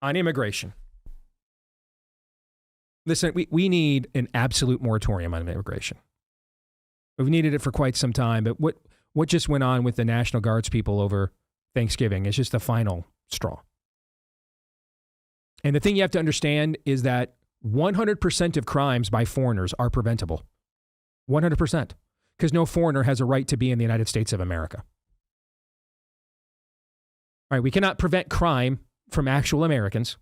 on immigration. Listen, we need an absolute moratorium on immigration. We've needed it for quite some time, but what just went on with the National Guards people over Thanksgiving is just the final straw. And the thing you have to understand is that 100% of crimes by foreigners are preventable. 100%. Because no foreigner has a right to be in the United States of America. All right, we cannot prevent crime from actual Americans.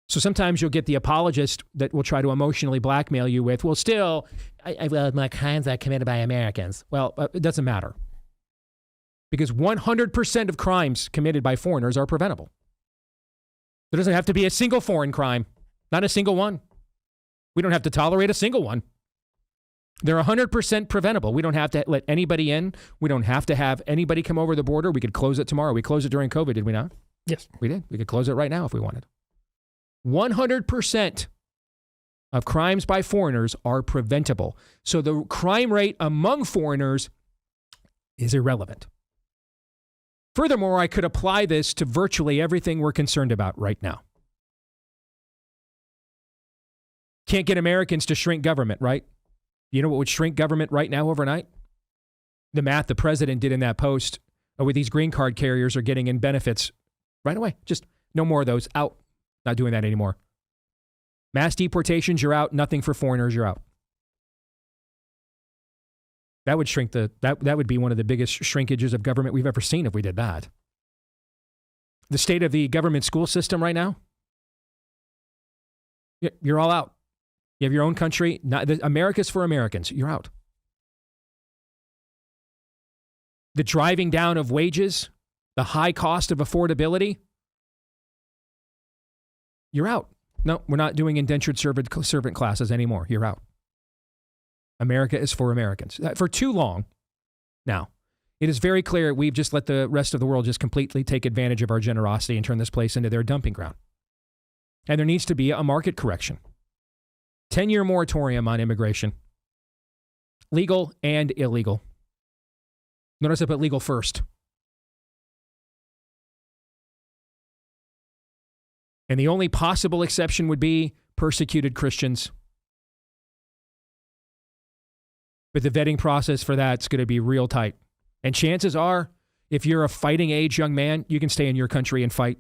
So sometimes you'll get the apologist that will try to emotionally blackmail you with, well, still, my crimes are committed by Americans. Well, it doesn't matter. Because 100% of crimes committed by foreigners are preventable. There doesn't have to be a single foreign crime. Not a single one. We don't have to tolerate a single one. They're 100% preventable. We don't have to let anybody in. We don't have to have anybody come over the border. We could close it tomorrow. We closed it during COVID, did we not? Yes. We did. We could close it right now if we wanted. 100% of crimes by foreigners are preventable. So the crime rate among foreigners is irrelevant. Furthermore, I could apply this to virtually everything we're concerned about right now. Can't get Americans to shrink government, right? You know what would shrink government right now overnight? The math the president did in that post with these green card carriers are getting in benefits right away. Just no more of those. Out. Not doing that anymore. Mass deportations, you're out. Nothing for foreigners, you're out. That would shrink that would be one of the biggest shrinkages of government we've ever seen if we did that. The state of the government school system right now, you're all out. You have your own country. America's for Americans. You're out. The driving down of wages, the high cost of affordability, you're out. No, we're not doing indentured servant classes anymore. You're out. America is for Americans. For too long now, it is very clear we've just let the rest of the world just completely take advantage of our generosity and turn this place into their dumping ground. And there needs to be a market correction. 10-year moratorium on immigration. Legal and illegal. Notice I put legal first. And the only possible exception would be persecuted Christians. But the vetting process for that's going to be real tight. And chances are, if you're a fighting age young man, you can stay in your country and fight.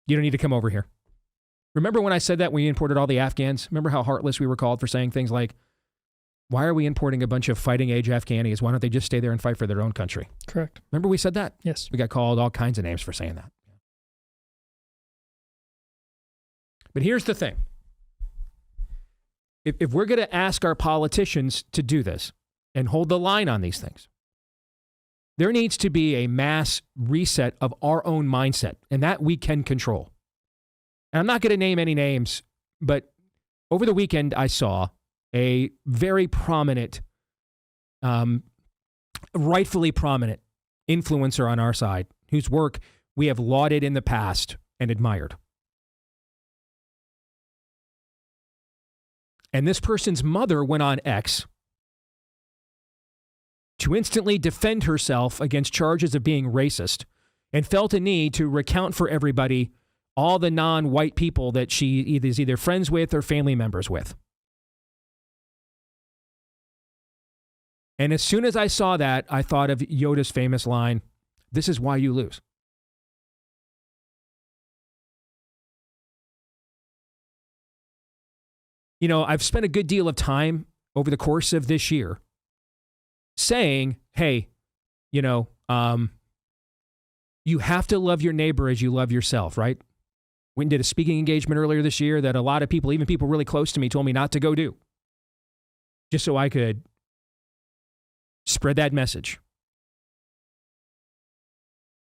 You don't need to come over here. Remember when I said that we imported all the Afghans? Remember how heartless we were called for saying things like, why are we importing a bunch of fighting age Afghanis? Why don't they just stay there and fight for their own country? Correct. Remember we said that? Yes. We got called all kinds of names for saying that. But here's the thing. If we're going to ask our politicians to do this and hold the line on these things, there needs to be a mass reset of our own mindset, and that we can control. And I'm not going to name any names, but over the weekend I saw a very prominent, rightfully prominent influencer on our side whose work we have lauded in the past and admired. And this person's mother went on X to instantly defend herself against charges of being racist and felt a need to recount for everybody all the non-white people that she is either friends with or family members with. And as soon as I saw that, I thought of Yoda's famous line, "This is why you lose." You know, I've spent a good deal of time over the course of this year saying, hey, you know, you have to love your neighbor as you love yourself, right? We did a speaking engagement earlier this year that a lot of people, even people really close to me, told me not to go do, just so I could spread that message.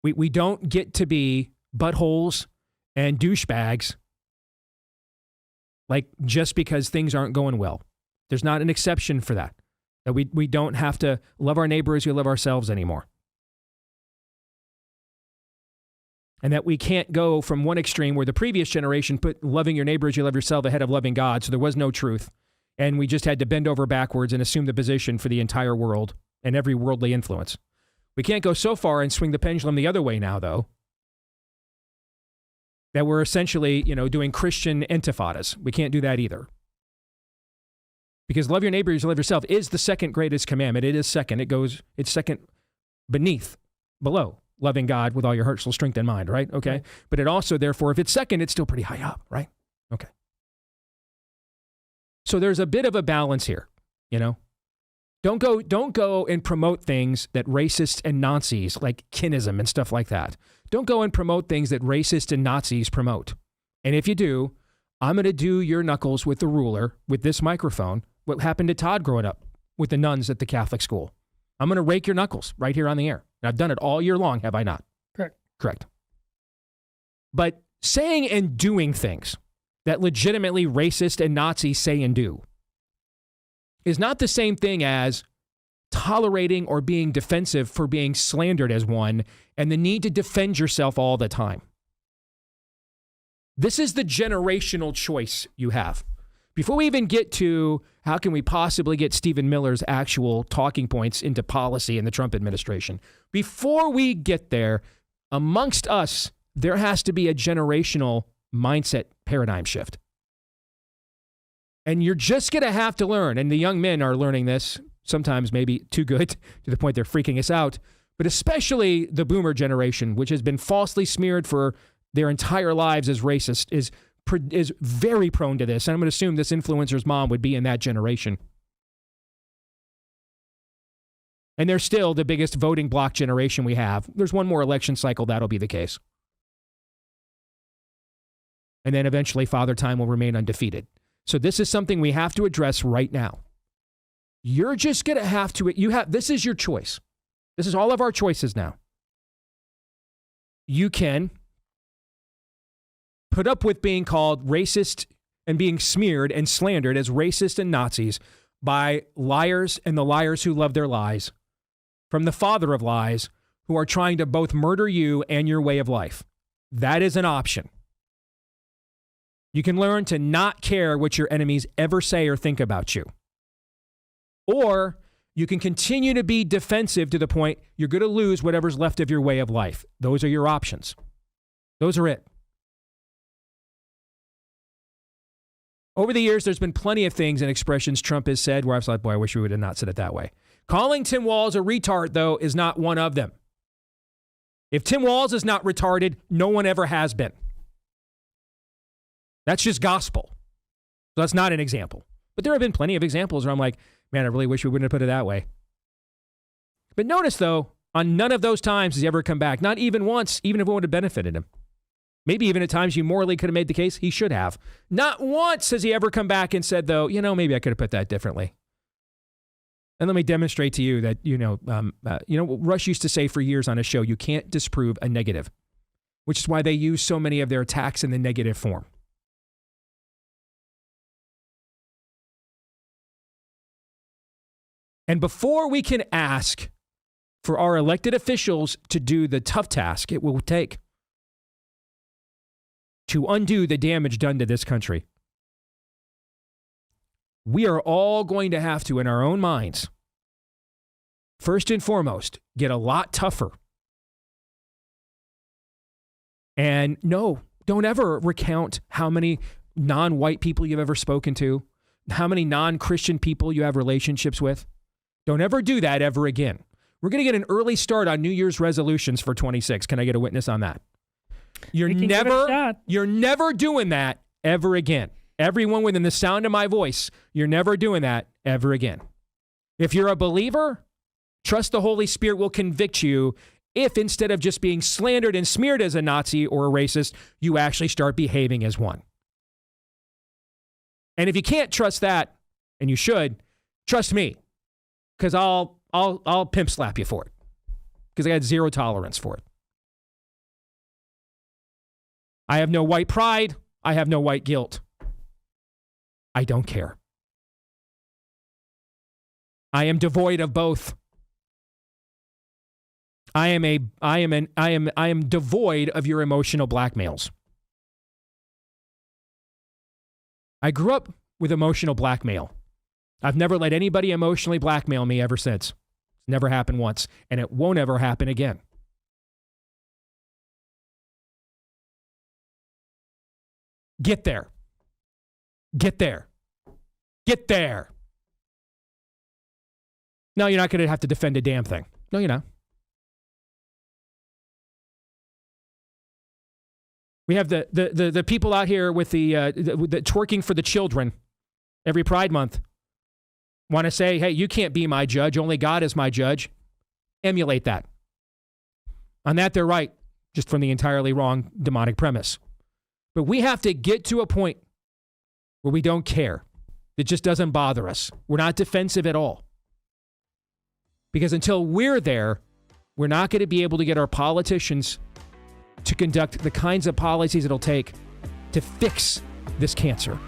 We don't get to be buttholes and douchebags like just because things aren't going well. There's not an exception for that. That we don't have to love our neighbor as we love ourselves anymore. And that we can't go from one extreme where the previous generation put loving your neighbor as you love yourself ahead of loving God, so there was no truth. And we just had to bend over backwards and assume the position for the entire world and every worldly influence. We can't go so far and swing the pendulum the other way now, though, that we're essentially, doing Christian intifadas. We can't do that either. Because love your neighbor as you love yourself is the second greatest commandment. It is second. It's second below loving God with all your heart, soul, strength, and mind, right? Okay. Right. But it also, therefore, if it's second, it's still pretty high up, right? Okay. So there's a bit of a balance here, Don't go and promote things that racists and Nazis, like kinism and stuff like that. Don't go and promote things that racists and Nazis promote. And if you do, I'm going to do your knuckles with the ruler, with this microphone, what happened to Todd growing up with the nuns at the Catholic school. I'm going to rake your knuckles right here on the air. And I've done it all year long, have I not? Correct. But saying and doing things that legitimately racist and Nazis say and do is not the same thing as tolerating or being defensive for being slandered as one and the need to defend yourself all the time. This is the generational choice you have. Before we even get to how can we possibly get Stephen Miller's actual talking points into policy in the Trump administration, before we get there, amongst us, there has to be a generational mindset paradigm shift. And you're just going to have to learn, and the young men are learning this, sometimes maybe too good to the point they're freaking us out, but especially the boomer generation, which has been falsely smeared for their entire lives as racist, is very prone to this. And I'm going to assume this influencer's mom would be in that generation. And they're still the biggest voting bloc generation we have. There's one more election cycle, that'll be the case. And then eventually Father Time will remain undefeated. So this is something we have to address right now. You're just going to have to, this is your choice. This is all of our choices now. You can put up with being called racist and being smeared and slandered as racist and Nazis by liars and the liars who love their lies from the father of lies who are trying to both murder you and your way of life. That is an option. You can learn to not care what your enemies ever say or think about you. Or you can continue to be defensive to the point you're going to lose whatever's left of your way of life. Those are your options. Those are it. Over the years, there's been plenty of things and expressions Trump has said where I was like, boy, I wish we would have not said it that way. Calling Tim Walz a retard, though, is not one of them. If Tim Walz is not retarded, no one ever has been. That's just gospel. So that's not an example. But there have been plenty of examples where I'm like, man, I really wish we wouldn't have put it that way. But notice, though, on none of those times has he ever come back. Not even once, even if it would have benefited him. Maybe even at times you morally could have made the case he should have. Not once has he ever come back and said, though, maybe I could have put that differently. And let me demonstrate to you that, what Rush used to say for years on his show, you can't disprove a negative, which is why they use so many of their attacks in the negative form. And before we can ask for our elected officials to do the tough task it will take to undo the damage done to this country, we are all going to have to, in our own minds, first and foremost, get a lot tougher. And no, don't ever recount how many non-white people you've ever spoken to, how many non-Christian people you have relationships with. Don't ever do that ever again. We're going to get an early start on New Year's resolutions for 26. Can I get a witness on that? You're never doing that ever again. Everyone within the sound of my voice, you're never doing that ever again. If you're a believer, trust the Holy Spirit will convict you if instead of just being slandered and smeared as a Nazi or a racist, you actually start behaving as one. And if you can't trust that, and you should, trust me, because I'll pimp slap you for it, because I got zero tolerance for it. I have no white pride. I have no white guilt. I don't care. I am devoid of both. I am devoid of your emotional blackmails. I grew up with emotional blackmail. I've never let anybody emotionally blackmail me ever since. Never happened once, and it won't ever happen again. Get there. Get there. Get there. No, you're not going to have to defend a damn thing. No, you're not. We have the people out here with the twerking for the children every Pride Month. Want to say, hey, you can't be my judge. Only God is my judge. Emulate that. On that, they're right, just from the entirely wrong demonic premise. But we have to get to a point where we don't care. It just doesn't bother us. We're not defensive at all. Because until we're there, we're not going to be able to get our politicians to conduct the kinds of policies it'll take to fix this cancer.